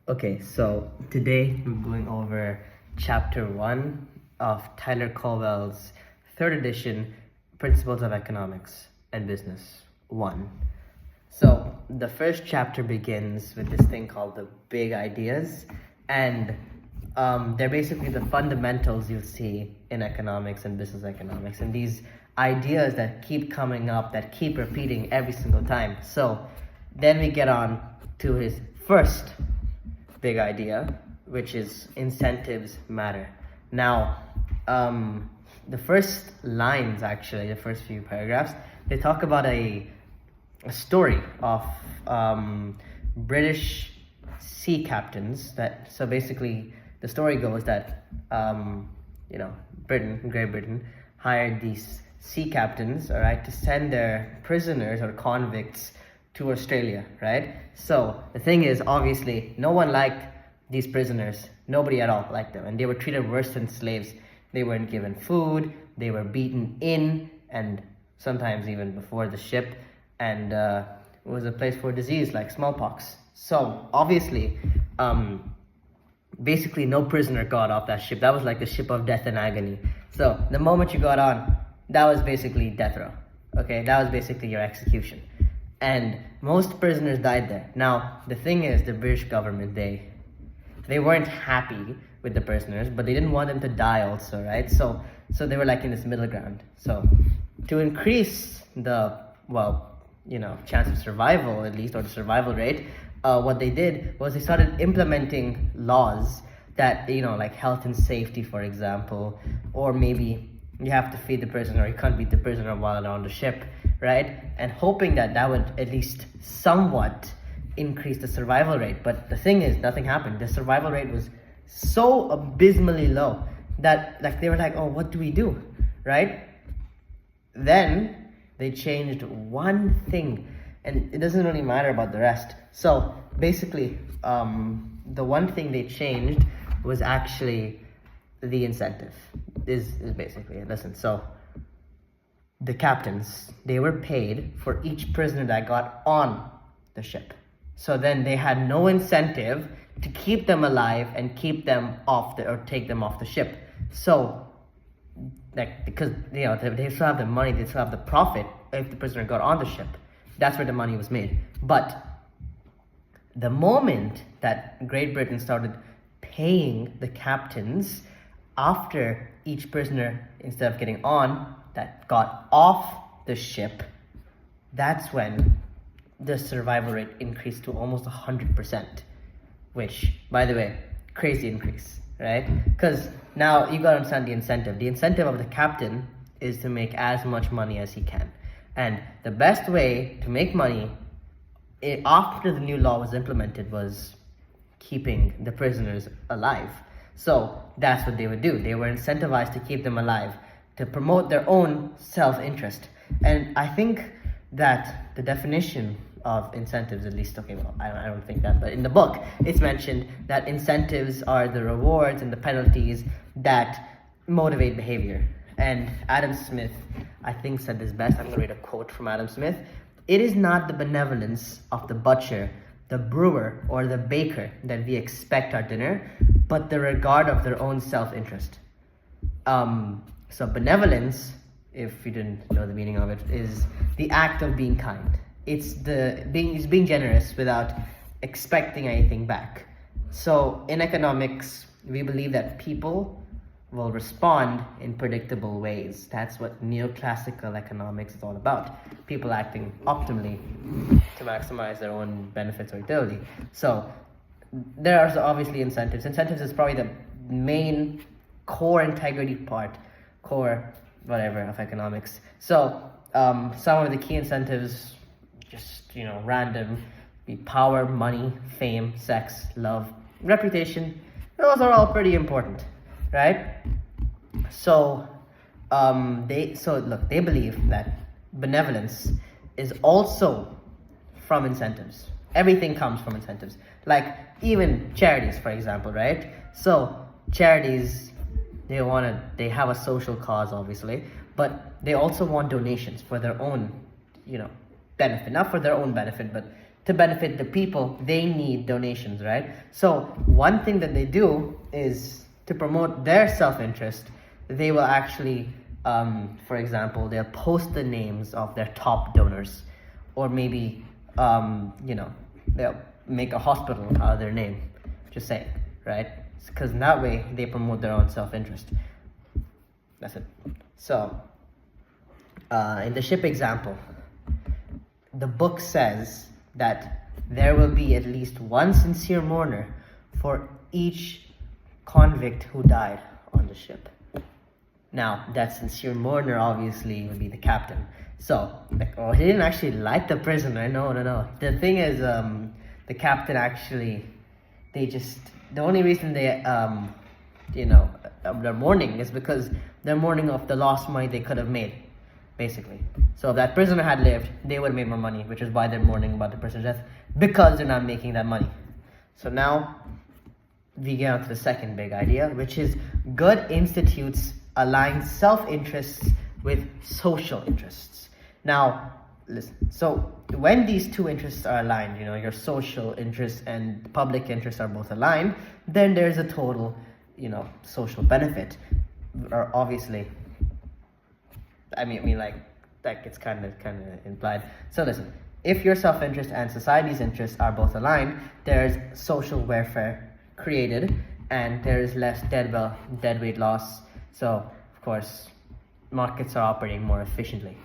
Okay, so today we're going over chapter 1 of Tyler Colwell's third edition, Principles of Economics and Business 1. So the first chapter begins with this thing called the big ideas, and they're basically the fundamentals you'll see in economics and business economics, and these ideas that keep coming up, that keep repeating every single time. So then we get on to his first big idea, which is incentives matter. Now, the first lines, actually, the first few paragraphs, they talk about a story of British sea captains. So basically, the story goes that Great Britain, hired these sea captains, all right, to send their prisoners or convicts to Australia, right? So the thing is, obviously, no one liked these prisoners. Nobody at all liked them, and they were treated worse than slaves. They weren't given food. They were beaten in, and sometimes even before the ship, and it was a place for disease like smallpox. So obviously, basically no prisoner got off that ship. That was like the ship of death and agony. So the moment you got on, that was basically death row. Okay, that was basically your execution. And most prisoners died there. Now, the thing is, the British government, they weren't happy with the prisoners, but they didn't want them to die also, right? So they were like in this middle ground. So to increase the, chance of survival, at least, or the survival rate, what they did was they started implementing laws that, like health and safety, for example, or maybe you have to feed the prisoner, you can't beat the prisoner while they're on the ship, right? And hoping that would at least somewhat increase the survival rate. But the thing is, nothing happened. The survival rate was so abysmally low that they were like, oh, what do we do, right? Then they changed one thing, and it doesn't really matter about the rest. So basically, the one thing they changed was actually the incentive. Is basically it. Listen, so the captains, they were paid for each prisoner that got on the ship. So then they had no incentive to keep them alive and keep them or take them off the ship. So, because they still have the money, they still have the profit if the prisoner got on the ship. That's where the money was made. But the moment that Great Britain started paying the captains after each prisoner, instead of getting on, that got off the ship, that's when the survival rate increased to almost 100%, which, by the way, crazy increase, right? Because now you gotta understand the incentive. The incentive of the captain is to make as much money as he can. And the best way to make money after the new law was implemented was keeping the prisoners alive. So that's what they would do. They were incentivized to keep them alive, to promote their own self-interest. And I think that the definition of incentives, at least, I don't think that, but in the book, it's mentioned that incentives are the rewards and the penalties that motivate behavior. And Adam Smith, I think, said this best. I'm going to read a quote from Adam Smith. "It is not the benevolence of the butcher, the brewer, or the baker that we expect our dinner, but the regard of their own self-interest." So benevolence, if you didn't know the meaning of it, is the act of being kind. It's being generous without expecting anything back. So in economics, we believe that people will respond in predictable ways. That's what neoclassical economics is all about. People acting optimally to maximize their own benefits or utility. So there are obviously incentives. Incentives is probably the main core integrity part, of economics. So some of the key incentives, just random, be power, money, fame, sex, love, reputation. Those are all pretty important, right? So they believe that benevolence is also from incentives. Everything comes from incentives. Like even charities, for example, right? So charities, they have a social cause, obviously, but they also want donations for their own, benefit. Not for their own benefit, but to benefit the people, they need donations, right? So one thing that they do is to promote their self-interest, they will actually, for example, they'll post the names of their top donors, or maybe, they'll make a hospital out of their name, just saying, right? Because in that way, they promote their own self-interest. That's it. So, in the ship example, the book says that there will be at least one sincere mourner for each convict who died on the ship. Now, that sincere mourner obviously would be the captain. So, he didn't actually like the prisoner. No. The thing is, the captain actually, the only reason they're mourning is because they're mourning of the lost money they could have made, basically. So if that prisoner had lived, they would have made more money, which is why they're mourning about the prisoner's death, because they're not making that money. So now we get on to the second big idea, which is good institutes align self-interests with social interests. Now, listen, so when these two interests are aligned, your social interests and public interests are both aligned, then there's a total, social benefit. Or obviously, like it's kind of implied. So listen, if your self-interest and society's interests are both aligned, there's social welfare created, and there is less deadweight loss. So of course, markets are operating more efficiently.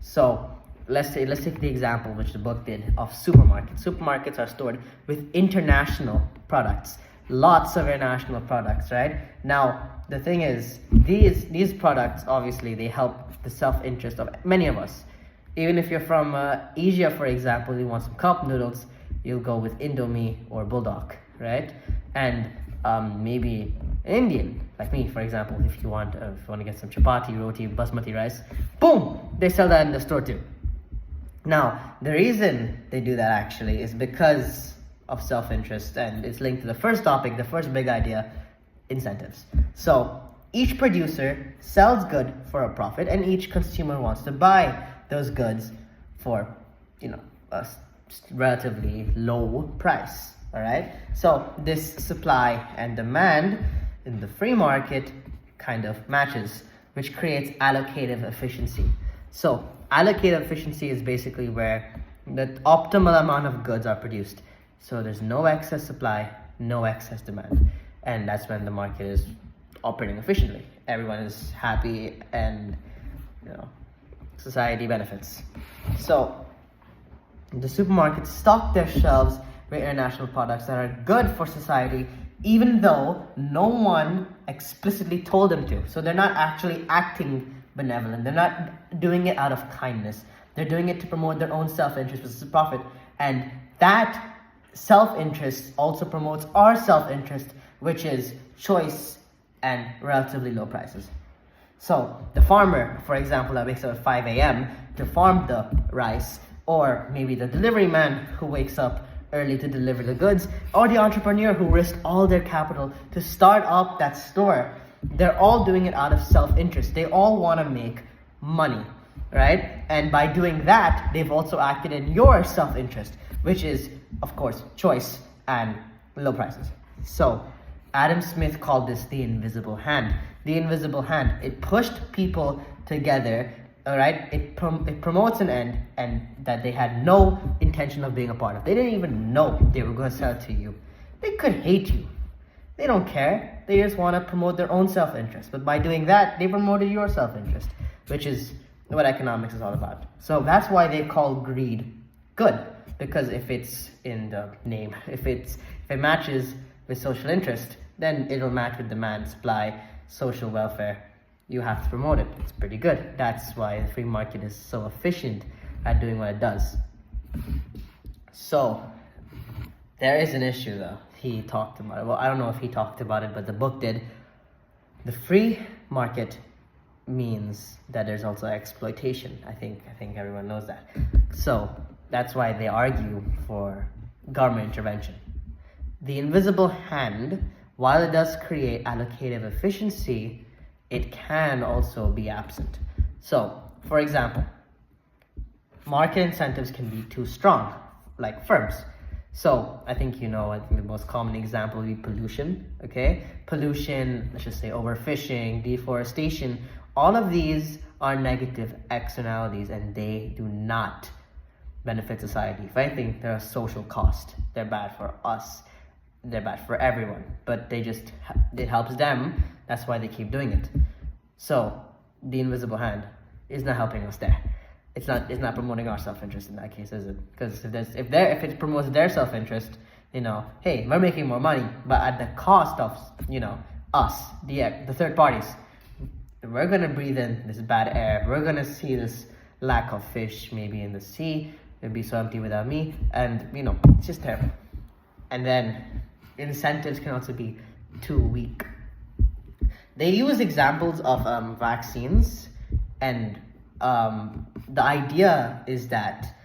So let's take the example which the book did of supermarkets. Supermarkets are stored with international products, lots of international products, right? Now the thing is, these products obviously they help the self-interest of many of us. Even if you're from Asia, for example, you want some cup noodles, you'll go with Indomie or Bulldog, right? And maybe Indian, like me, for example, if you want to get some chapati, roti, basmati rice, boom, they sell that in the store too. Now, the reason they do that actually is because of self-interest, and it's linked to the first topic, the first big idea, incentives. So each producer sells good for a profit, and each consumer wants to buy those goods for, a relatively low price. All right. So this supply and demand in the free market kind of matches, which creates allocative efficiency. So allocative efficiency is basically where the optimal amount of goods are produced. So there's no excess supply, no excess demand. And that's when the market is operating efficiently. Everyone is happy, and society benefits. So the supermarkets stock their shelves with international products that are good for society, even though no one explicitly told them to. So they're not actually acting benevolent. They're not doing it out of kindness. They're doing it to promote their own self-interest, which is profit. And that self-interest also promotes our self-interest, which is choice and relatively low prices. So the farmer, for example, that wakes up at 5 a.m. to farm the rice, or maybe the delivery man who wakes up early to deliver the goods, or the entrepreneur who risked all their capital to start up that store, they're all doing it out of self-interest. They all want to make money, right? And by doing that, they've also acted in your self-interest, which is, of course, choice and low prices. So Adam Smith called this the invisible hand. The invisible hand, it pushed people together, all right? It promotes an end and that they had no intention of being a part of. They didn't even know they were going to sell it to you. They could hate you. They don't care. They just want to promote their own self-interest. But by doing that, they promoted your self-interest, which is what economics is all about. So that's why they call greed good, because if it's in the name, if it matches with social interest, then it'll match with demand, supply, social welfare. You have to promote it. It's pretty good. That's why the free market is so efficient at doing what it does. So there is an issue though. He talked about it. Well, I don't know if he talked about it, but the book did. The free market means that there's also exploitation. I think everyone knows that. So that's why they argue for government intervention. The invisible hand, while it does create allocative efficiency, it can also be absent. So, for example, market incentives can be too strong. like firms. So I think I think the most common example would be pollution. Okay, pollution, let's just say overfishing, deforestation. All of these are negative externalities, and they do not benefit society. If anything, they're a social cost. They're bad for us. They're bad for everyone. But it helps them. That's why they keep doing it. So the invisible hand is not helping us there. It's not promoting our self-interest in that case, is it? Because if it promotes their self-interest, hey, we're making more money, but at the cost of us, the third parties. We're gonna breathe in this bad air. We're gonna see this lack of fish maybe in the sea. It'd be so empty without me, and it's just terrible. And then incentives can also be too weak. They use examples of vaccines, and the idea is that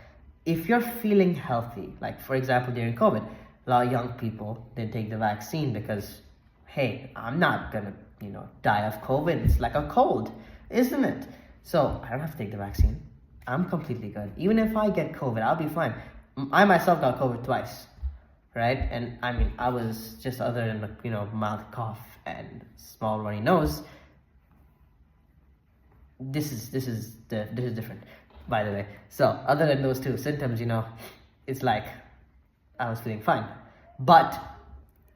if you're feeling healthy, like for example during COVID, a lot of young people didn't take the vaccine because, hey, I'm not gonna die of COVID. It's like a cold, isn't it? So I don't have to take the vaccine. I'm completely good. Even if I get COVID, I'll be fine. I myself got COVID twice, right? And I mean, I was just, other than mild cough and small runny nose. This is different, by the way. So other than those two symptoms, it's like I was feeling fine. But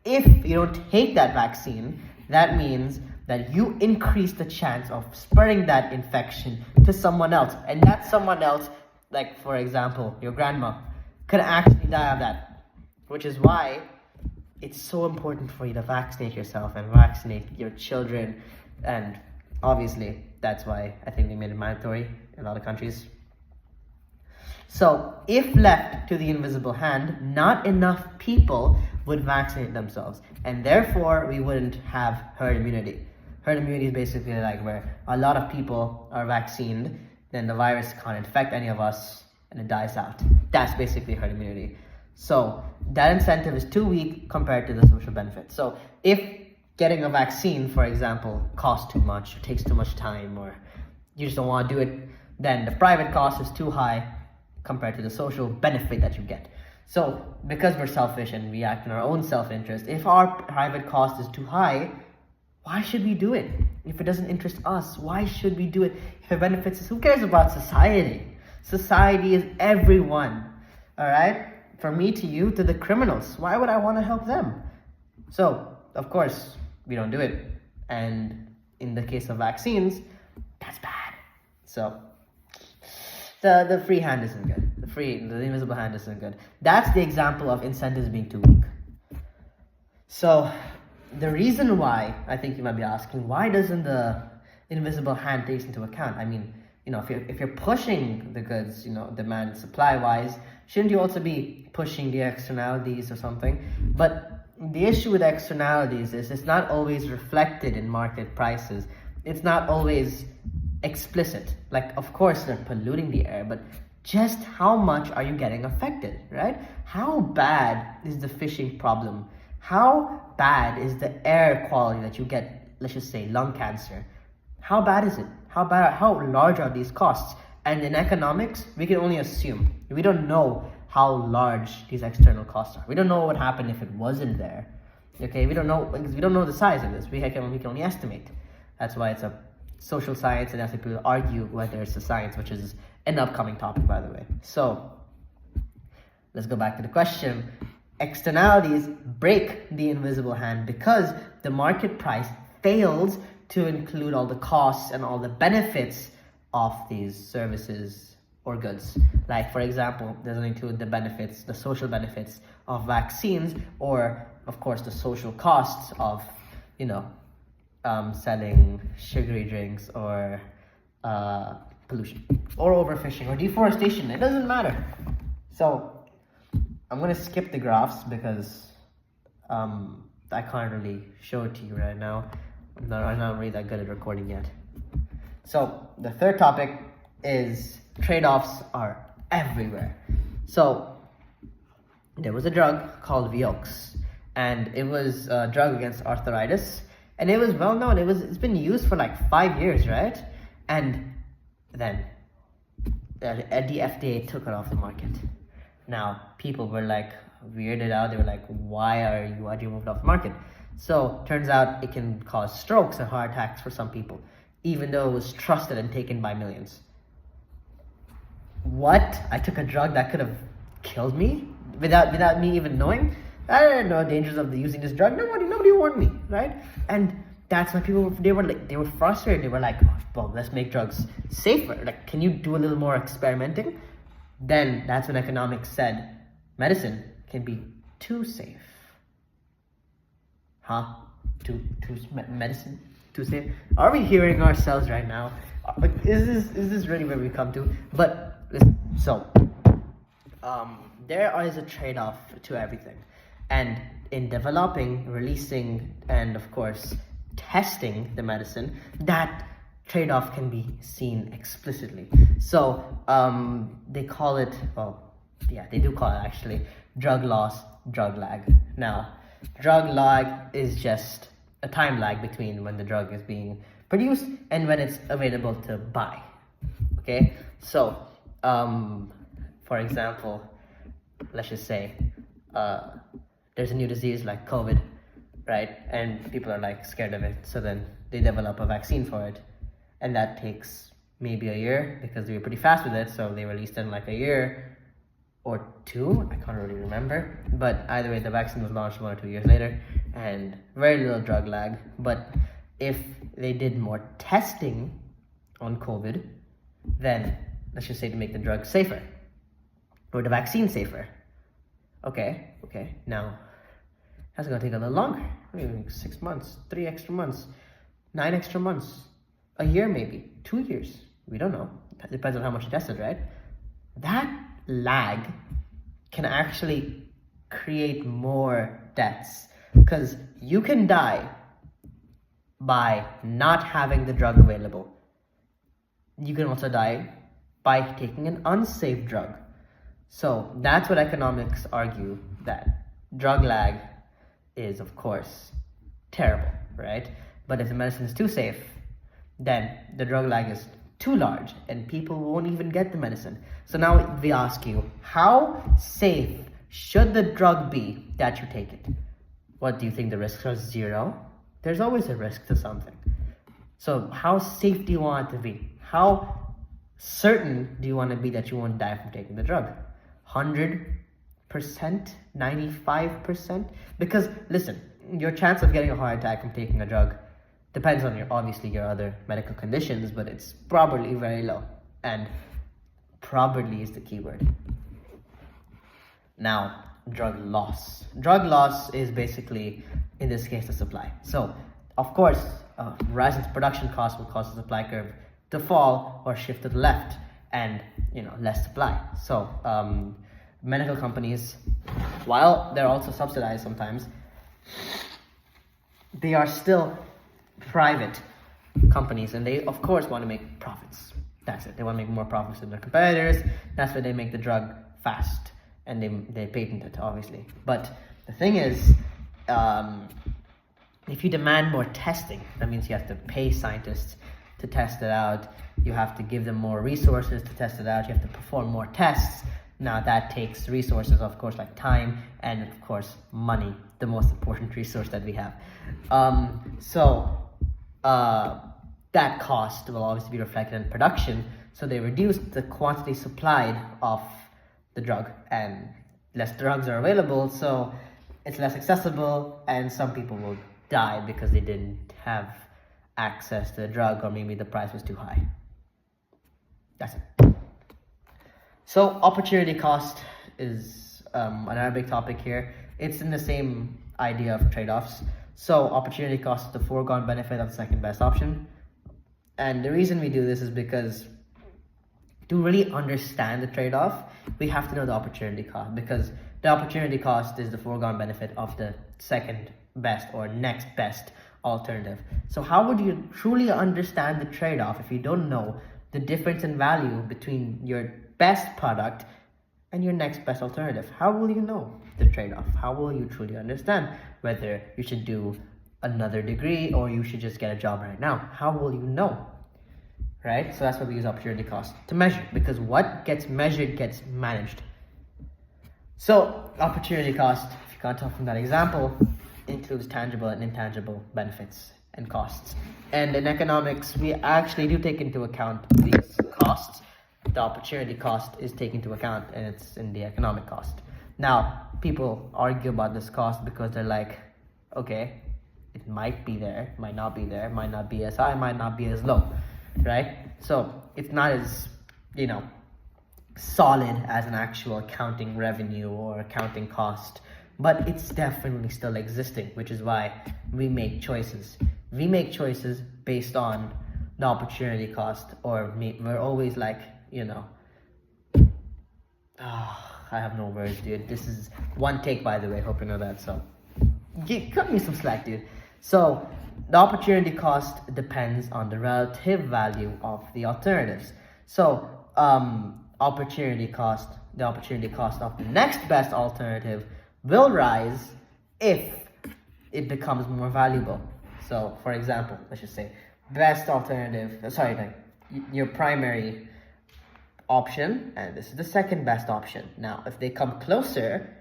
if you don't take that vaccine, that means that you increase the chance of spreading that infection to someone else. And that someone else, like for example, your grandma, could actually die of that. Which is why it's so important for you to vaccinate yourself and vaccinate your children. And obviously, that's why I think they made it mandatory in a lot of countries. So if left to the invisible hand, not enough people would vaccinate themselves, and therefore we wouldn't have herd immunity. Herd immunity is basically like where a lot of people are vaccinated, then the virus can't infect any of us and it dies out. That's basically herd immunity. So that incentive is too weak compared to the social benefit. So if getting a vaccine, for example, costs too much, or takes too much time, or you just don't want to do it, then the private cost is too high compared to the social benefit that you get. So because we're selfish and we act in our own self-interest, if our private cost is too high, why should we do it? If it doesn't interest us, why should we do it? If it benefits us, who cares about society? Society is everyone, all right? From me to you to the criminals. Why would I want to help them? So, of course, we don't do it. And in the case of vaccines, that's bad. So the free hand isn't good. The invisible hand isn't good. That's the example of incentives being too weak. So the reason why, I think you might be asking, why doesn't the invisible hand take into account? I mean, if you're pushing the goods, demand and supply wise, shouldn't you also be pushing the externalities or something? But the issue with externalities is it's not always reflected in market prices. It's not always explicit. Like, of course, they're polluting the air, but just how much are you getting affected, right? How bad is the fishing problem? How bad is the air quality that you get, let's just say, lung cancer? How bad is it? How large are these costs? And in economics, we can only assume. We don't know how large these external costs are. We don't know what would happen if it wasn't there. Okay, we don't know the size of this. We can only estimate. That's why it's a social science, and that's why people argue whether it's a science, which is an upcoming topic, by the way. So let's go back to the question. Externalities break the invisible hand because the market price fails to include all the costs and all the benefits of these services or goods. Like, for example, doesn't include the benefits, the social benefits of vaccines, or of course the social costs of selling sugary drinks, or pollution, or overfishing, or deforestation. It doesn't matter. So I'm going to skip the graphs because I can't really show it to you right now. I'm not really that good at recording yet. So the third topic is trade-offs are everywhere. So there was a drug called Vioxx, and it was a drug against arthritis, and it was well known. It's been used for like 5 years, right? And then the FDA took it off the market. Now, people were like weirded out. They were like, why'd you move it off the market? So, turns out it can cause strokes and heart attacks for some people, even though it was trusted and taken by millions. What? I took a drug that could have killed me without me even knowing? I didn't know dangers of using this drug. Nobody warned me, right? And that's why people they were frustrated. They were like, oh, well, let's make drugs safer. Like, can you do a little more experimenting? Then that's when economics said medicine can be too safe. Huh? Medicine too safe? Are we hearing ourselves right now? Is this really where we come to? But listen, so there is a trade-off to everything, and in developing, releasing, and of course testing the medicine, that trade-off can be seen explicitly. So they call it, well, yeah, they do call it actually drug loss, drug lag. Now, drug lag is just a time lag between when the drug is being produced and when it's available to buy. Okay, so for example, let's just say there's a new disease like COVID, right? And people are like scared of it, so then they develop a vaccine for it, and that takes maybe a year because they were pretty fast with it, so they released it in like a year or two. I can't really remember, but either way, the vaccine was launched 1 or 2 years later, and very little drug lag. But if they did more testing on COVID, then let's just say to make the drug safer or the vaccine safer. Okay, now that's gonna take a little longer. Maybe 6 months, 3 extra months, 9 extra months, a year maybe, 2 years. We don't know. That depends on how much you tested, right? That lag can actually create more deaths, because you can die by not having the drug available. You can also die by taking an unsafe drug. So that's what economics argue, that drug lag is of course terrible, right? But if the medicine is too safe, then the drug lag is too large and people won't even get the medicine. So now we ask you, how safe should the drug be that you take it? What do you think, the risks are zero? There's always a risk to something. So how safe do you want it to be? How certain do you want to be that you won't die from taking the drug? 100%? 95%? Because listen, your chance of getting a heart attack from taking a drug depends on your other medical conditions, but it's probably very low. And probably is the key word. Now, drug loss. Drug loss is basically, in this case, the supply. So, of course, rising production costs will cause the supply curve to fall or shift to the left, and less supply. So, medical companies, while they're also subsidized sometimes, they are still private companies, and they of course want to make profits. That's it. They want to make more profits than their competitors. That's why they make the drug fast, and they patent it, obviously. But the thing is, if you demand more testing, that means you have to pay scientists to test it out. You have to give them more resources to test it out. You have to perform more tests. Now that takes resources, of course, like time, and of course money, the most important resource that we have. That cost will obviously be reflected in production, so they reduce the quantity supplied of the drug, and less drugs are available, so it's less accessible, and some people will die because they didn't have access to the drug, or maybe the price was too high. That's it. So opportunity cost is another big topic here. It's in the same idea of trade-offs. So opportunity cost is the foregone benefit of the second best option. And the reason we do this is because to really understand the trade-off, we have to know the opportunity cost, because the opportunity cost is the foregone benefit of the second best or next best alternative. So how would you truly understand the trade-off if you don't know the difference in value between your best product and your next best alternative? How will you know the trade-off? How will you truly understand whether you should do another degree or you should just get a job right now? How will you know? Right? So that's why we use opportunity cost to measure, because what gets measured gets managed. So opportunity cost, if you can't tell from that example, includes tangible and intangible benefits and costs. And in economics, we actually do take into account these costs. The opportunity cost is taken into account, and it's in the economic cost. Now, people argue about this cost because they're like, okay, it might be there, might not be there, might not be as high, might not be as low, right? So it's not as, solid as an actual accounting revenue or accounting cost, but it's definitely still existing, which is why we make choices. We make choices based on the opportunity cost, or we're always like, I have no words, dude. This is one take, by the way. Hope you know that. So, cut me some slack, dude. So, the opportunity cost depends on the relative value of the alternatives. So, the opportunity cost of the next best alternative will rise if it becomes more valuable. So, for example, let's just say best alternative, your primary option, and this is the second best option. Now, if they come closer,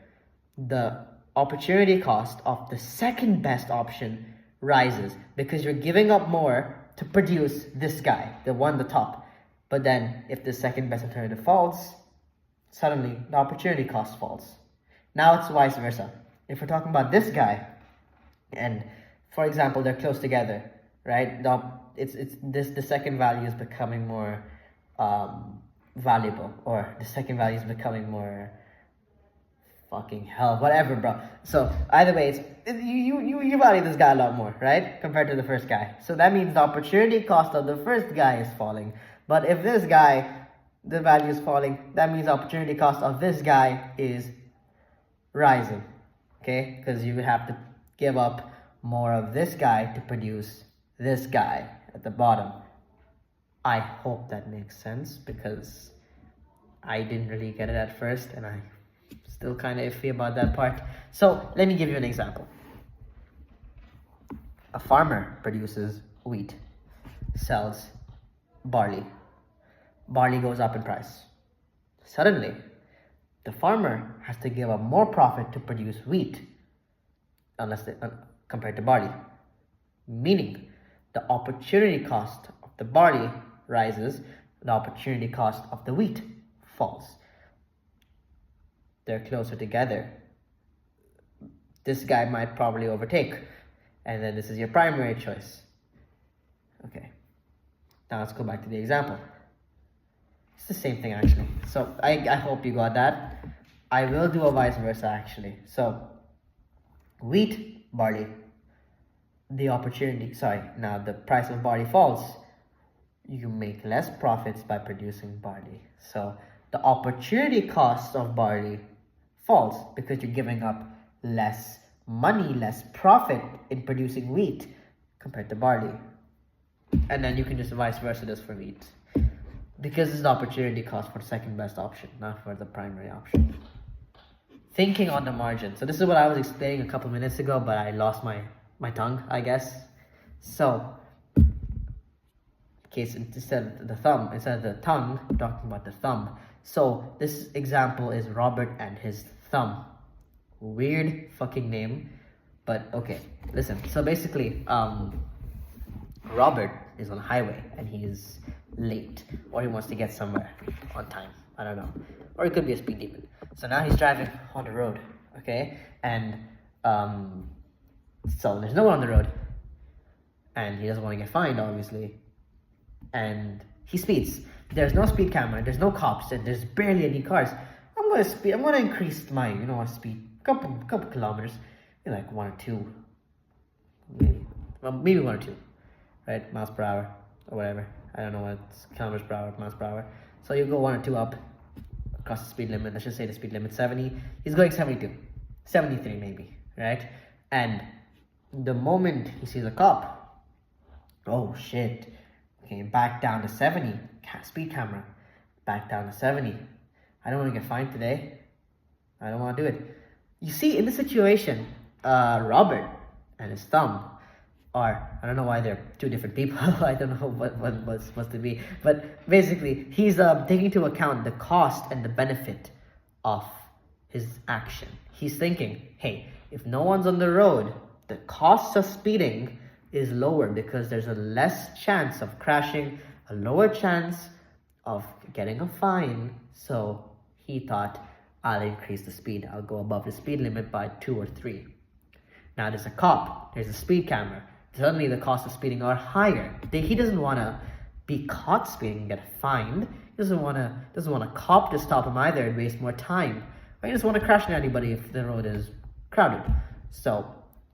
the opportunity cost of the second best option rises because you're giving up more to produce this guy, the one at the top. But then if the second best alternative falls, suddenly the opportunity cost falls. Now it's vice versa. If we're talking about this guy, and for example, they're close together, right? The second value is becoming more valuable, or the second value is becoming more fucking hell, whatever, bro. So either way, you value this guy a lot more, right, compared to the first guy. So that means the opportunity cost of the first guy is falling. But if this guy, the value is falling, that means the opportunity cost of this guy is rising, okay? Because you would have to give up more of this guy to produce this guy at the bottom. I hope that makes sense, because I didn't really get it at first, and I still kind of iffy about that part. So let me give you an example. A farmer produces wheat, sells barley. Barley goes up in price. Suddenly, the farmer has to give up more profit to produce wheat, compared to barley. Meaning, the opportunity cost of the barley rises, the opportunity cost of the wheat falls. They're closer together. This guy might probably overtake, and then this is your primary choice. Okay, now let's go back to the example. It's the same thing, actually. So I hope you got that. I will do a vice versa, actually. So wheat, barley, now the price of barley falls. You make less profits by producing barley. So the opportunity cost of barley falls because you're giving up less money, less profit in producing wheat compared to barley. And then you can just vice versa this for wheat, because it's the opportunity cost for the second best option, not for the primary option. Thinking on the margin. So this is what I was explaining a couple minutes ago, but I lost my tongue, I guess. So, instead of the tongue, I'm talking about the thumb. So this example is Robert and his thumb. Weird fucking name, but okay. Listen. So basically, Robert is on a highway and he is late, or he wants to get somewhere on time. I don't know, or it could be a speed demon. So now he's driving on the road, okay, and so there's no one on the road, and he doesn't want to get fined, obviously, and he speeds. There's no speed camera, there's no cops, and there's barely any cars. I'm gonna increase my speed couple kilometers, like 1 or 2, maybe 1 or 2, right, miles per hour or whatever. I don't know what's kilometers per hour, miles per hour. So you go 1 or 2 up across the speed limit. Let's just say the speed limit 70. He's going 72, 73 maybe, right? And the moment he sees a cop, oh shit, okay, back down to 70, speed camera, back down to 70. I don't want to get fined today. I don't want to do it. You see, in this situation, Robert and his thumb are, I don't know why they're two different people. I don't know what's supposed to be. But basically, he's taking into account the cost and the benefit of his action. He's thinking, hey, if no one's on the road, the cost of speeding is lower because there's a less chance of crashing, a lower chance of getting a fine. So he thought, I'll increase the speed. I'll go above the speed limit by 2 or 3. Now there's a cop, there's a speed camera. Suddenly the cost of speeding are higher. He doesn't want to be caught speeding and get fined. He doesn't want a cop to stop him either and waste more time. Or he doesn't want to crash into anybody if the road is crowded. So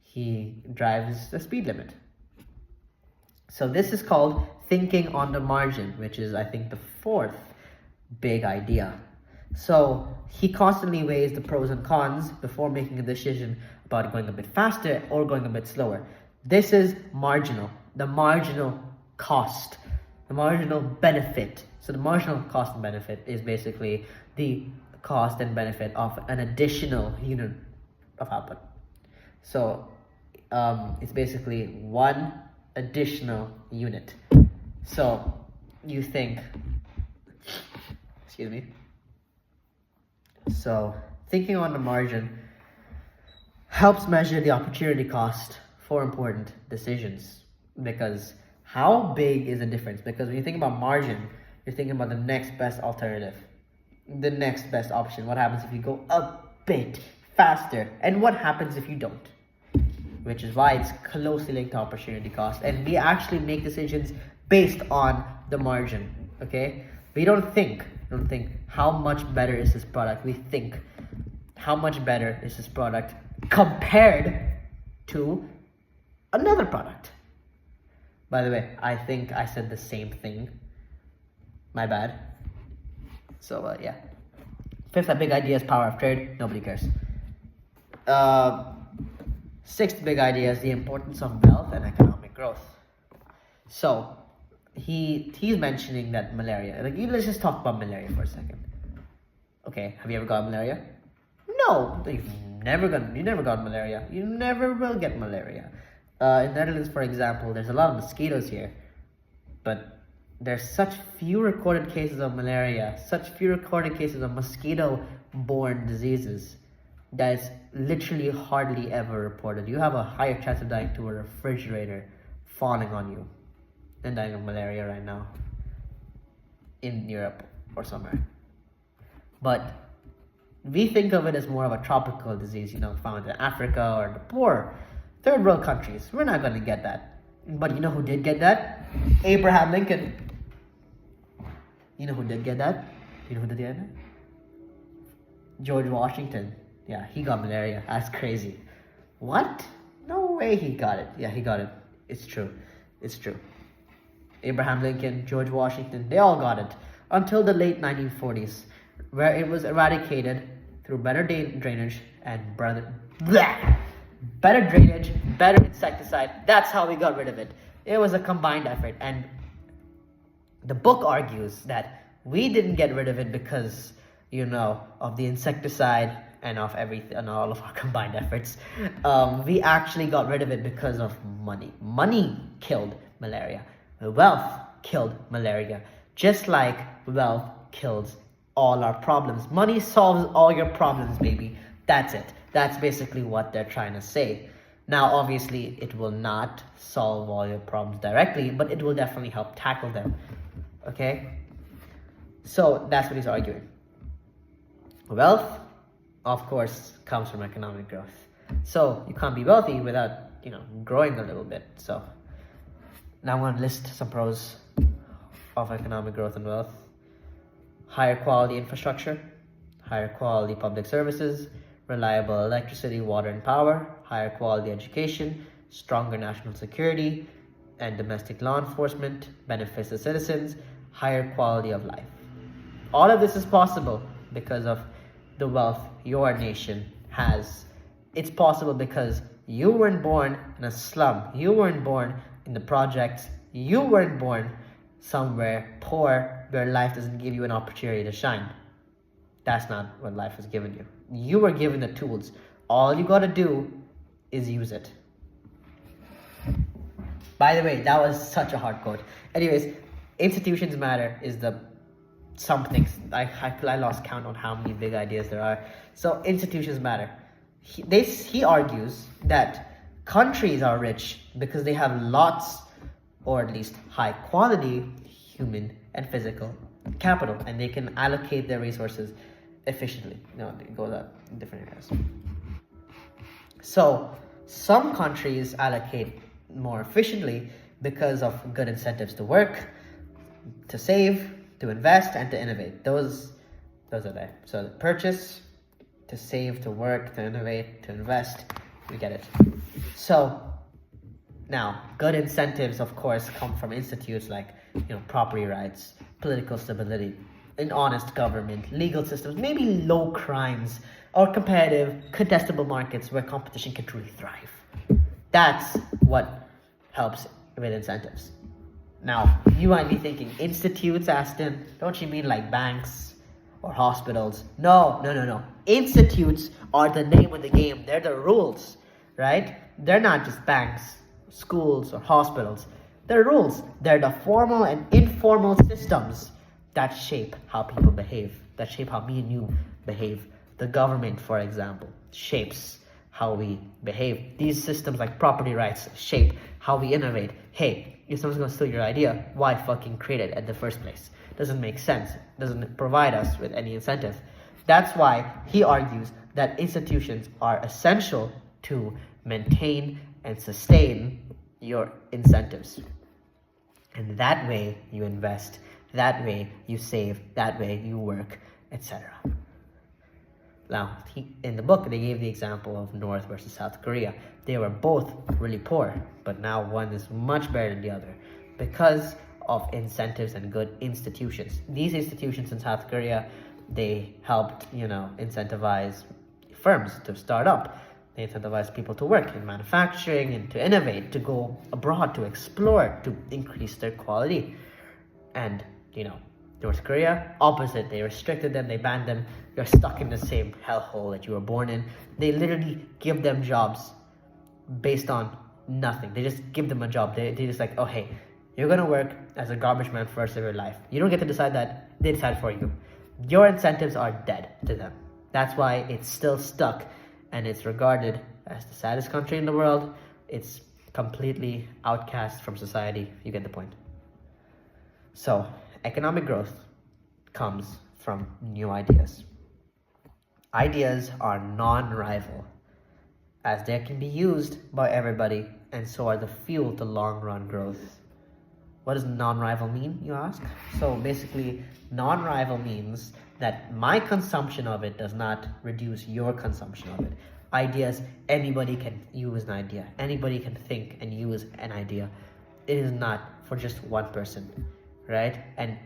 he drives the speed limit. So this is called thinking on the margin, which is, I think, the 4th big idea. So he constantly weighs the pros and cons before making a decision about going a bit faster or going a bit slower. This is marginal, the marginal cost, the marginal benefit. So the marginal cost and benefit is basically the cost and benefit of an additional unit of output. So it's basically one additional unit. So you think, excuse me. So thinking on the margin helps measure the opportunity cost for important decisions, because how big is the difference? Because when you think about margin, you're thinking about the next best alternative, the next best option. What happens if you go a bit faster, and what happens if you don't? Which is why it's closely linked to opportunity cost, and we actually make decisions based on the margin. Okay, we don't think how much better is this product. We think how much better is this product compared to another product. By the way, I think I said the same thing. My bad. So yeah. 5th big idea is power of trade. Nobody cares. 6th big idea is the importance of wealth and economic growth. So he's mentioning that malaria. Let's just talk about malaria for a second. Okay, have you ever got malaria? No, you never got malaria. You never will get malaria. In Netherlands, for example, there's a lot of mosquitoes here, but there's such few recorded cases of malaria, such few recorded cases of mosquito-borne diseases, that it's literally hardly ever reported. You have a higher chance of dying to a refrigerator falling on you than dying of malaria right now in Europe or somewhere. But we think of it as more of a tropical disease, found in Africa or the poor third world countries. We're not going to get that. But you know who did get that? Abraham Lincoln. You know who did get that? George Washington. Yeah, he got malaria. That's crazy. What? No way he got it. Yeah, he got it. It's true. Abraham Lincoln, George Washington, they all got it until the late 1940s, where it was eradicated through better drainage and better drainage, better insecticide. That's how we got rid of it. It was a combined effort, and the book argues that we didn't get rid of it because, of the insecticide and of everything and all of our combined efforts. We actually got rid of it because of money. Money killed malaria. Wealth killed malaria. Just like wealth kills all our problems. Money solves all your problems, baby. That's it. That's basically what they're trying to say. Now, obviously, it will not solve all your problems directly, but it will definitely help tackle them. Okay? So that's what he's arguing. Wealth, of course, comes from economic growth. So you can't be wealthy without, growing a little bit. So now I'm going to list some pros of economic growth and wealth. Higher quality infrastructure, higher quality public services, reliable electricity, water, and power, higher quality education, stronger national security and domestic law enforcement, benefits to citizens, higher quality of life. All of this is possible because of the wealth your nation has. It's possible because you weren't born in a slum. You weren't born in the projects. You weren't born somewhere poor where life doesn't give you an opportunity to shine. That's not what life has given you. You were given the tools. All you gotta do is use it. By the way, that was such a hard quote. Anyways, institutions matter is the some things. I lost count on how many big ideas there are. So institutions matter. He argues that countries are rich because they have lots, or at least high quality, human and physical capital, and they can allocate their resources efficiently. It goes out in different areas. So some countries allocate more efficiently because of good incentives to work, to save, to invest, and to innovate. Those are there. So purchase, to save, to work, to innovate, to invest. We get it. So now, good incentives, of course, come from institutes like property rights, political stability, an honest government, legal systems, maybe low crimes, or competitive, contestable markets where competition can truly thrive. That's what helps with incentives. Now, you might be thinking, institutes, Aston? Don't you mean like banks or hospitals? No. Institutes are the name of the game. They're the rules, right? They're not just banks, schools, or hospitals. They're rules. They're the formal and informal systems that shape how people behave, that shape how me and you behave. The government, for example, shapes how we behave. These systems like property rights shape how we innovate. Hey, if someone's going to steal your idea, why fucking create it at the first place? Doesn't make sense. Doesn't provide us with any incentive. That's why he argues that institutions are essential to maintain and sustain your incentives. And that way you invest, that way you save, that way you work, etc. Now, in the book, they gave the example of North versus South Korea. They were both really poor, but now one is much better than the other because of incentives and good institutions. These institutions in South Korea, they helped, incentivize firms to start up. They incentivize people to work in manufacturing and to innovate, to go abroad, to explore, to increase their quality. And, North Korea, opposite. They restricted them, they banned them. You're stuck in the same hellhole that you were born in. They literally give them jobs based on nothing. They just give them a job. They just like, oh, hey, you're going to work as a garbage man for the rest of your life. You don't get to decide that. They decide for you. Your incentives are dead to them. That's why it's still stuck, and it's regarded as the saddest country in the world. It's completely outcast from society. You get the point. So, economic growth comes from new ideas. Ideas are non-rival, as they can be used by everybody, and so are the fuel to long-run growth. What does non-rival mean, you ask? So basically, non-rival means that my consumption of it does not reduce your consumption of it. Ideas, anybody can use an idea. Anybody can think and use an idea. It is not for just one person, right? And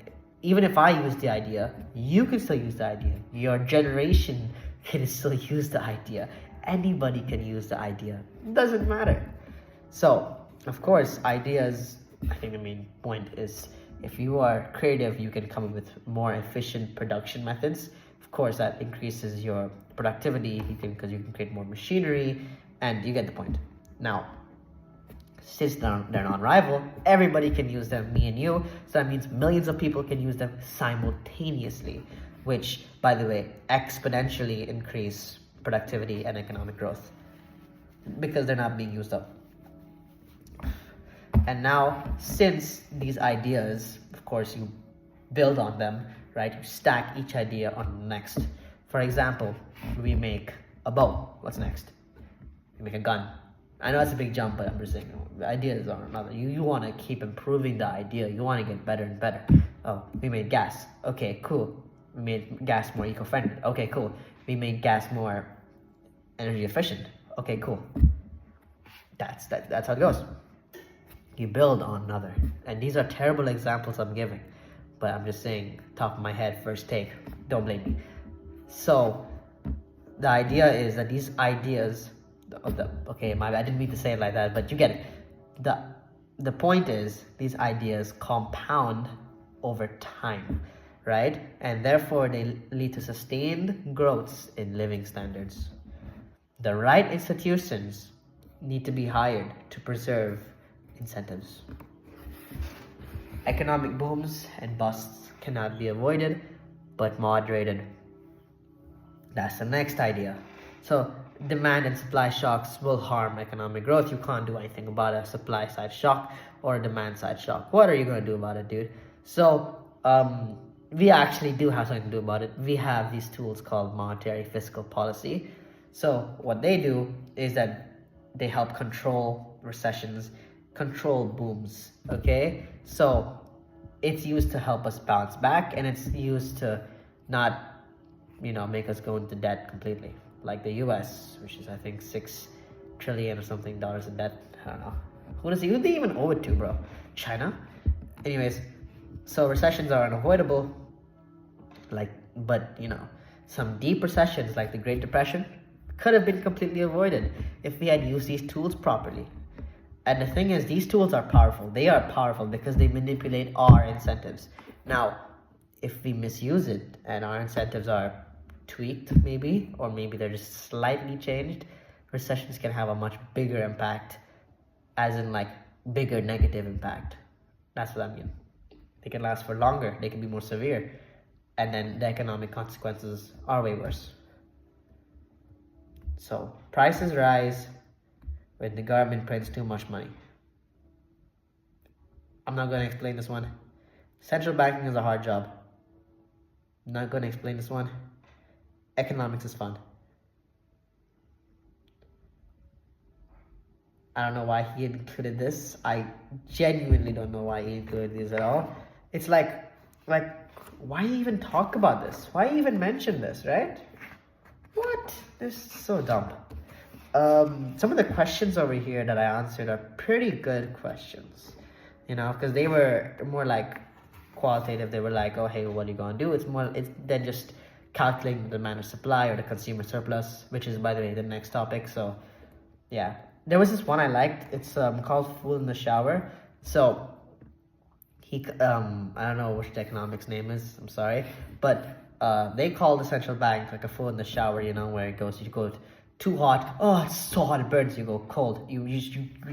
even if I use the idea, you can still use the idea. Your generation can still use the idea. Anybody can use the idea. It doesn't matter. So, of course, ideas, I think the main point is if you are creative, you can come up with more efficient production methods. Of course, that increases your productivity because you can create more machinery, and you get the point. Now, since they're non-rival, everybody can use them, me and you. So that means millions of people can use them simultaneously, which, by the way, exponentially increase productivity and economic growth because they're not being used up. And now, since these ideas, of course, you build on them, right? You stack each idea on the next. For example, we make a bow. What's next? We make a gun. I know it's a big jump, but I'm just saying, ideas are another. You want to keep improving the idea. You want to get better and better. Oh, we made gas. Okay, cool. We made gas more eco-friendly. Okay, cool. We made gas more energy efficient. Okay, cool. That's how it goes. You build on another. And these are terrible examples I'm giving, but I'm just saying, top of my head, first take. Don't blame me. So the idea is that these ideas, okay, I didn't mean to say it like that, but you get it. The point is, these ideas compound over time, right? And therefore they lead to sustained growths in living standards. The right institutions need to be hired to preserve incentives. Economic booms and busts cannot be avoided, but moderated. That's the next idea. So demand and supply shocks will harm economic growth. You can't do anything about a supply side shock or a demand side shock. What are you going to do about it, dude? So we actually do have something to do about it. We have these tools called monetary fiscal policy. So what they do is that they help control recessions, control booms, okay? So it's used to help us bounce back, and it's used to not, make us go into debt completely. Like the US, which is I think $6 trillion or something dollars in debt. I don't know. Who do they even owe it to, bro? China? Anyways, so recessions are unavoidable, but some deep recessions like the Great Depression could have been completely avoided if we had used these tools properly. And the thing is, these tools are powerful. They are powerful because they manipulate our incentives. Now, if we misuse it and our incentives are tweaked or maybe they're just slightly changed, recessions can have a much bigger impact, as in bigger negative impact. That's what I mean. They can last for longer, they can be more severe, and then the economic consequences are way worse. So prices rise when the government prints too much money. I'm not going to explain this one. Central banking is a hard job. I'm not going to explain this one. Economics is fun. I don't know why he included this. I genuinely don't know why he included this at all. It's like, why even talk about this? Why even mention this, right? What? This is so dumb. Some of the questions over here that I answered are pretty good questions, because they were more qualitative. They were like, oh, hey, what are you going to do? It's than just calculating the demand or supply or the consumer surplus, which is, by the way, the next topic. So, yeah. There was this one I liked. It's called Fool in the Shower. So, I don't know what the economics name is. I'm sorry. But they call the central bank like a fool in the shower, where you go too hot. Oh, it's so hot, it burns. You go cold. You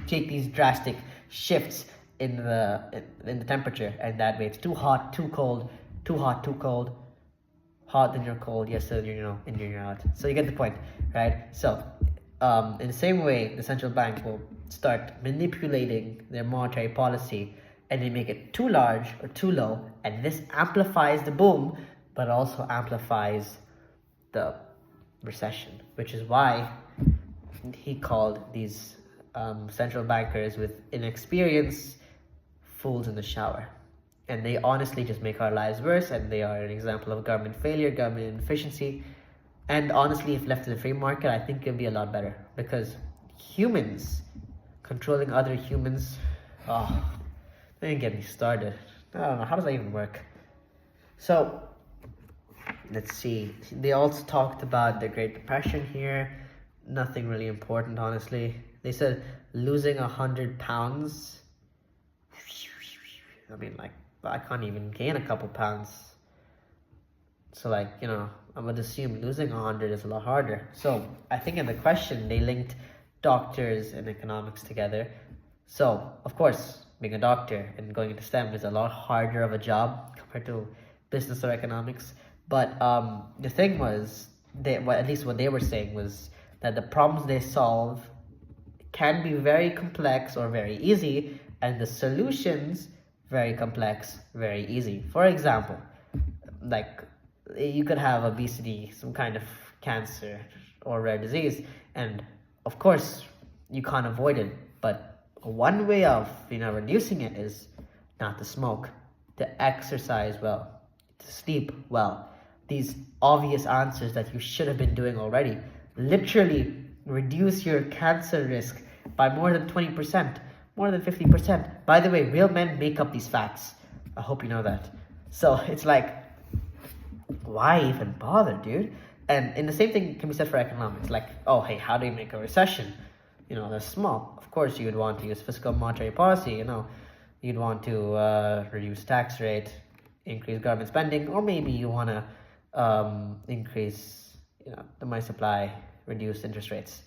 take these drastic shifts in the temperature, and that way it's too hot, too cold, too hot, too cold, hot then you're cold, yes, so and then you're out. So you get the point, right? So in the same way, the central bank will start manipulating their monetary policy, and they make it too large or too low, and this amplifies the boom, but also amplifies the recession, which is why he called these central bankers with inexperience fools in the shower. And they honestly just make our lives worse, and they are an example of government failure, government inefficiency. And honestly, if left to the free market, I think it'd be a lot better, because humans controlling other humans, don't even get me started. I don't know, how does that even work? So let's see. They also talked about the Great Depression here. Nothing really important, honestly. They said losing 100 pounds. I mean, I can't even gain a couple pounds. So I would assume losing 100 is a lot harder. So I think in the question, they linked doctors and economics together. So, of course, being a doctor and going into STEM is a lot harder of a job compared to business or economics. But the thing was, at least what they were saying was that the problems they solve can be very complex or very easy, and the solutions very complex, very easy. For example, you could have obesity, some kind of cancer or rare disease, and of course you can't avoid it, but one way of reducing it is not to smoke, to exercise well, to sleep well. These obvious answers that you should have been doing already literally reduce your cancer risk by more than 20%, more than 50%. By the way, real men make up these facts. I hope you know that. So it's why even bother, dude? And the same thing can be said for economics. Oh, hey, how do you make a recession? That's small. Of course, you would want to use fiscal monetary policy. You'd want to reduce tax rate, increase government spending, or maybe you want to increase, the money supply, reduce interest rates.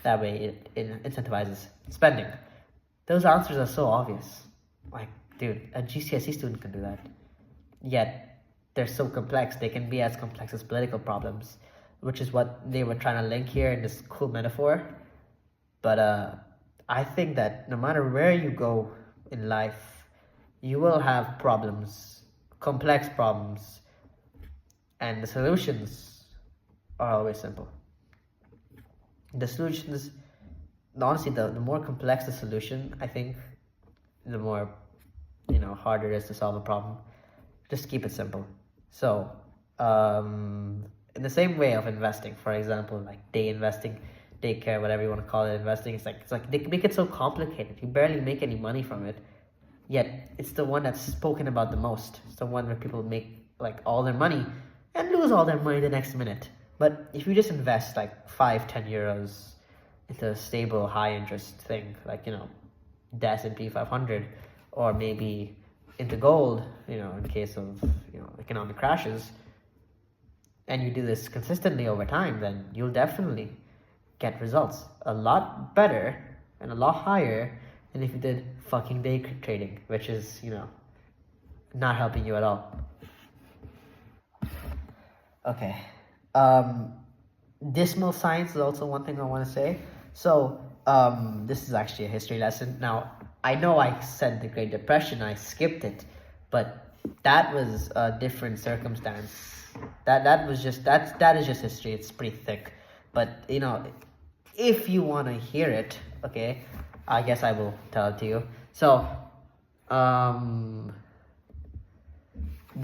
That way, it incentivizes spending. Those answers are so obvious. dude, a GCSE student can do that. Yet they're so complex. They can be as complex as political problems, which is what they were trying to link here in this cool metaphor. But I think that no matter where you go in life, you will have problems, complex problems, and the solutions are always simple. The solutions, honestly, the more complex the solution, I think, the more, harder it is to solve a problem. Just keep it simple. So, in the same way of investing, for example, like day investing, daycare, whatever you want to call it, investing, it's like they make it so complicated. You barely make any money from it. Yet it's the one that's spoken about the most. It's the one where people make like all their money and lose all their money the next minute. But if you just invest like 5-10 euros into a stable high interest thing, like the S&P 500, or maybe into gold, in case of economic crashes, and you do this consistently over time, then you'll definitely get results a lot better and a lot higher than if you did fucking day trading, which is not helping you at all. Okay. Dismal science is also one thing I want to say. So this is actually a history lesson. Now, I know I said the Great Depression, I skipped it, but that was a different circumstance. That is just history. It's pretty thick. But if you want to hear it, okay, I guess I will tell it to you. So the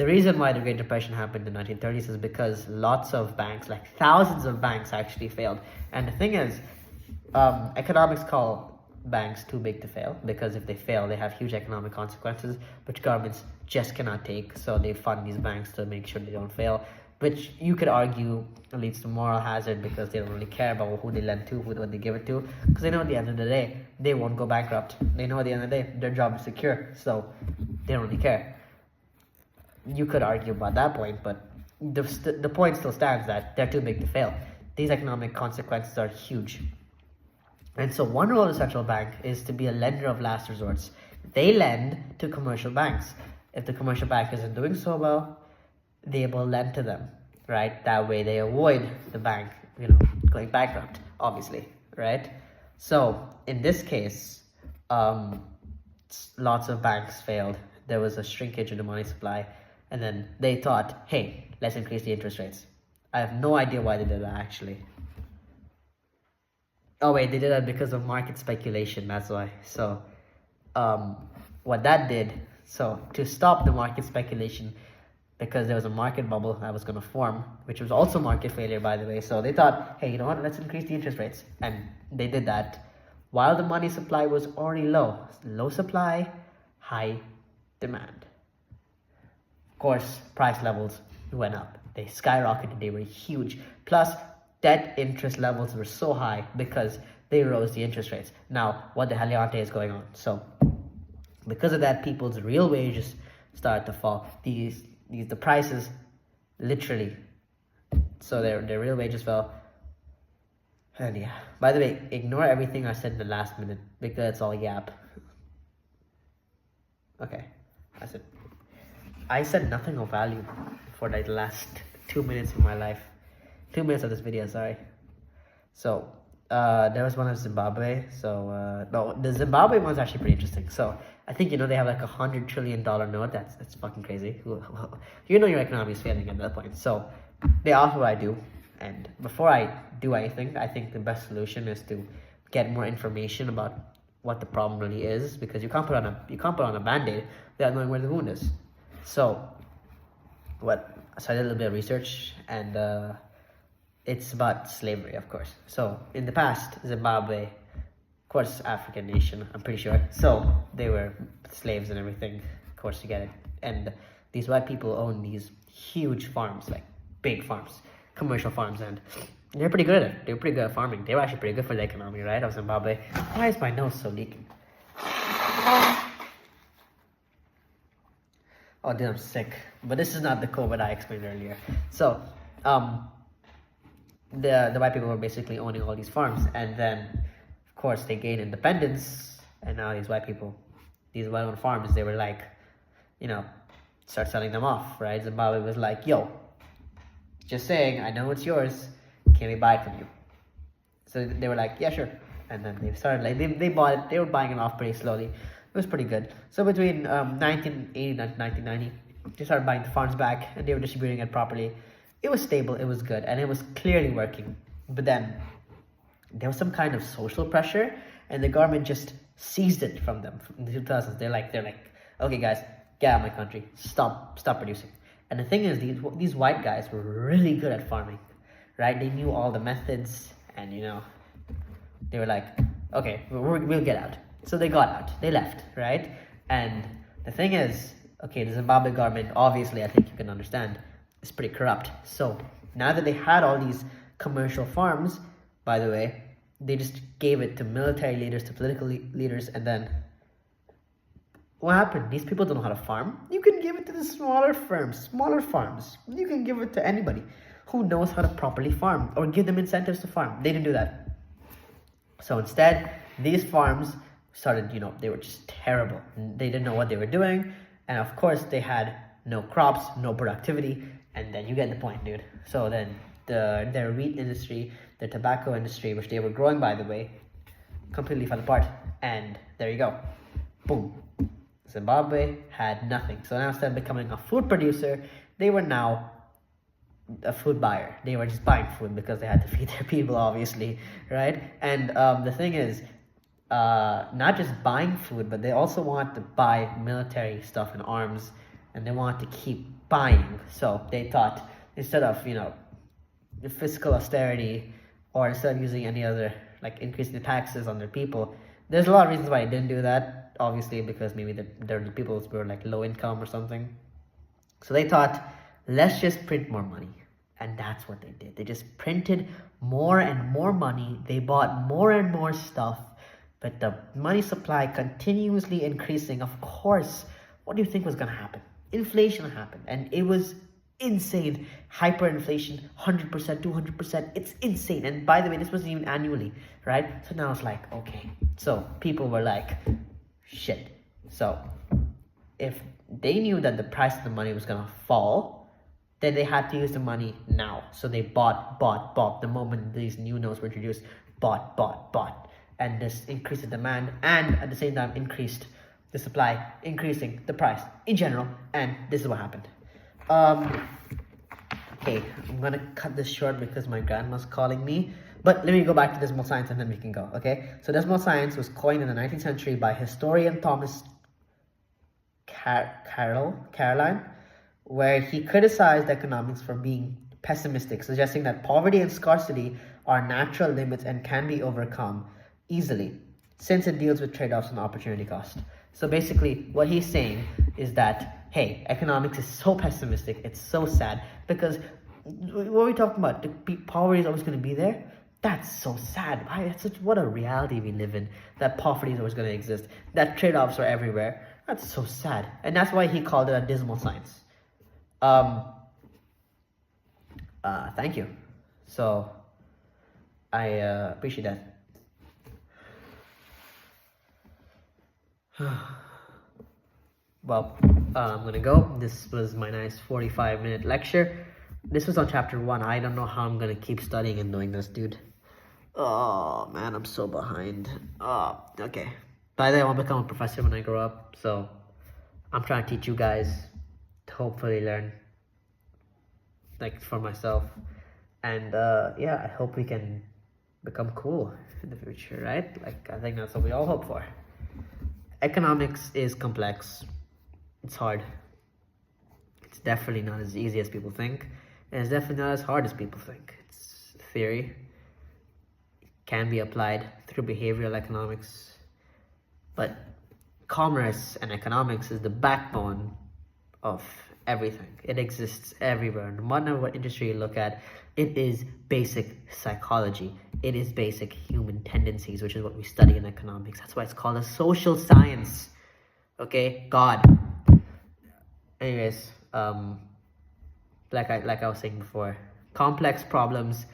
reason why the Great Depression happened in the 1930s is because lots of banks, like thousands of banks, actually failed. And the thing is, economics call banks too big to fail, because if they fail, they have huge economic consequences, which governments just cannot take. So they fund these banks to make sure they don't fail, which you could argue leads to moral hazard, because they don't really care about who they lend to, who they give it to, because they know at the end of the day, they won't go bankrupt. They know at the end of the day, their job is secure, so they don't really care. You could argue about that point, but the point still stands that they're too big to fail. These economic consequences are huge. And so one role of the central bank is to be a lender of last resorts. They lend to commercial banks. If the commercial bank isn't doing so well, they will lend to them, right? That way they avoid the bank, going bankrupt, obviously, right? So in this case, lots of banks failed. There was a shrinkage in the money supply, and then they thought, hey, let's increase the interest rates. I have no idea why they did that, actually. Oh wait, they did that because of market speculation, that's why. So what that did, so to stop the market speculation, because there was a market bubble that was going to form, which was also market failure, by the way. So they thought, hey, you know what, let's increase the interest rates. And they did that while the money supply was already low. Low supply, high demand. Of course, price levels went up. They skyrocketed, they were huge. Plus, debt interest levels were so high because they rose the interest rates. Now, what the heliante is going on? So, because of that, people's real wages started to fall. The prices, literally, so their real wages fell. And yeah, by the way, ignore everything I said in the last minute, because it's all yap. Okay, that's it. I said nothing of value for the last 2 minutes of my life. 2 minutes of this video, sorry. So, there was one of Zimbabwe. So, no, the Zimbabwe one's actually pretty interesting. So, I think, they have like $100 trillion note. That's fucking crazy. Your economy is failing at that point. So, they asked what I do. And before I do anything, I think the best solution is to get more information about what the problem really is, because you can't put on a band-aid without knowing where the wound is. So I did a little bit of research, and it's about slavery, of course. So in the past, Zimbabwe, of course, African nation, I'm pretty sure. So they were slaves and everything, of course, you get it. And these white people own these huge farms, like big farms, commercial farms, and they're pretty good at it. They're pretty good at farming. They were actually pretty good for the economy, right, of Zimbabwe. Why is my nose so leaking? Oh, dude, I'm sick. But this is not the COVID I explained earlier. So, the white people were basically owning all these farms, and then, of course, they gained independence, and now these white people these well-known farms, they were like, start selling them off, right? Zimbabwe was like, yo, just saying, I know it's yours. Can we buy it from you? So they were like, yeah, sure. And then they started, like, they bought it. They were buying it off pretty slowly. It was pretty good. So between 1980 and 1990, they started buying the farms back, and they were distributing it properly. It was stable, it was good, and it was clearly working. But then there was some kind of social pressure, and the government just seized it from them in the 2000s. They're like, okay, guys, get out of my country. Stop producing. And the thing is, these white guys were really good at farming, right? They knew all the methods, and they were like, okay, we'll get out. So they got out. They left, right? And the thing is, okay, the Zimbabwe government, obviously, I think you can understand, is pretty corrupt. So now that they had all these commercial farms, by the way, they just gave it to military leaders, to political leaders, and then what happened? These people don't know how to farm. You can give it to the smaller farms. You can give it to anybody who knows how to properly farm, or give them incentives to farm. They didn't do that. So instead, these farms started, they were just terrible. They didn't know what they were doing. And of course, they had no crops, no productivity. And then you get the point, dude. So then their wheat industry, their tobacco industry, which they were growing, by the way, completely fell apart. And there you go. Boom. Zimbabwe had nothing. So now, instead of becoming a food producer, they were now a food buyer. They were just buying food because they had to feed their people, obviously, right? And the thing is, not just buying food, but they also want to buy military stuff and arms, and they want to keep buying. So they thought, instead of the fiscal austerity, or instead of using any other, like increasing the taxes on their people, there's a lot of reasons why they didn't do that. Obviously, because maybe the people were like low income or something. So they thought, let's just print more money. And that's what they did. They just printed more and more money. They bought more and more stuff. But the money supply continuously increasing. Of course, what do you think was going to happen? Inflation happened. And it was insane. Hyperinflation, 100%, 200%. It's insane. And by the way, this wasn't even annually, right? So now it's like, okay. So people were like, shit. So if they knew that the price of the money was going to fall, then they had to use the money now. So they bought. The moment these new notes were introduced, bought. And this increased the demand, and at the same time increased the supply, increasing the price in general. And this is what happened. Okay, I'm gonna cut this short because my grandma's calling me. But let me go back to decimal science and then we can go, okay? So decimal science was coined in the 19th century by historian Thomas Caroline, where he criticized economics for being pessimistic, suggesting that poverty and scarcity are natural limits and can be overcome easily, since it deals with trade-offs and opportunity cost. So basically, what he's saying is that, hey, economics is so pessimistic, it's so sad, because what are we talking about? Poverty is always going to be there? That's so sad. What a reality we live in, that poverty is always going to exist, that trade-offs are everywhere. That's so sad. And that's why he called it a dismal science. Thank you. So, I appreciate that. Well, I'm gonna go. This was my nice 45-minute lecture. This was on chapter 1. I don't know how I'm gonna keep studying and doing this, dude. Oh man, I'm so behind. Oh, okay. By the way, I want to become a professor when I grow up, so I'm trying to teach you guys to hopefully learn, like, for myself. And yeah, I hope we can become cool in the future, right? Like, I think that's what we all hope for. Economics is complex. It's hard. It's definitely not as easy as people think. And it's definitely not as hard as people think. It's theory. It can be applied through behavioral economics. But commerce and economics is the backbone of everything. It exists everywhere. No matter what industry you look at, it is basic psychology. It is basic human tendencies, which is what we study in economics. That's why it's called a social science. Okay? God. Anyways, like I was saying before, complex problems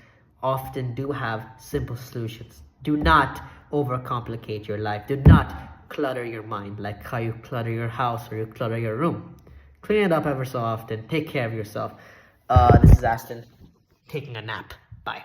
often do have simple solutions. Do not overcomplicate your life. Do not clutter your mind, like how you clutter your house or you clutter your room. Clean it up ever so often. Take care of yourself. This is Aston taking a nap. Bye.